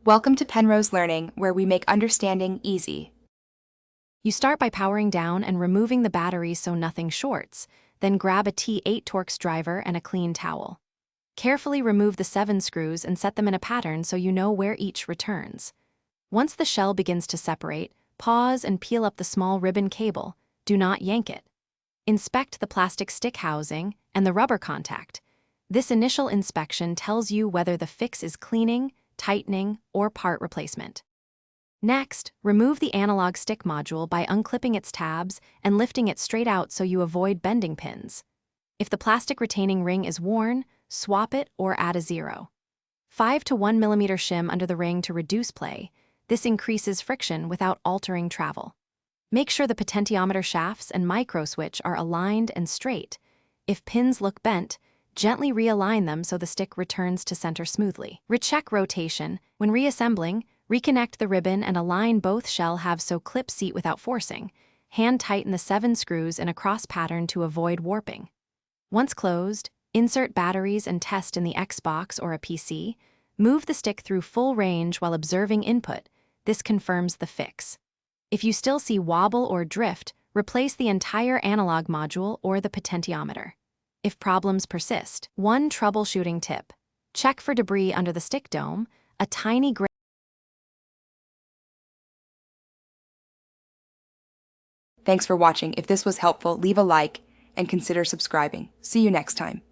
Welcome to Penrose Learning, where we make understanding easy. You start by powering down and removing the batteries so nothing shorts, then grab a T8 Torx driver and a clean towel. Carefully remove the 7 screws and set them in a pattern so you know where each returns. Once the shell begins to separate, pause and peel up the small ribbon cable. Do not yank it. Inspect the plastic stick housing and the rubber contact. This initial inspection tells you whether the fix is cleaning, tightening, or part replacement. Next, remove the analog stick module by unclipping its tabs and lifting it straight out so you avoid bending pins. If the plastic retaining ring is worn, swap it or add a 0.5 to 1 mm shim under the ring to reduce play. This increases friction without altering travel. Make sure the potentiometer shafts and micro switch are aligned and straight. If pins look bent, gently realign them so the stick returns to center smoothly. Recheck rotation. When reassembling, reconnect the ribbon and align both shell halves so clip seat without forcing. Hand tighten the 7 screws in a cross pattern to avoid warping. Once closed, insert batteries and test in the Xbox or a PC. Move the stick through full range while observing input. This confirms the fix. If you still see wobble or drift, replace the entire analog module or the potentiometer. If problems persist, one troubleshooting tip: check for debris under the stick dome. A tiny gray. Thanks for watching. If this was helpful, leave a like and consider subscribing. See you next time.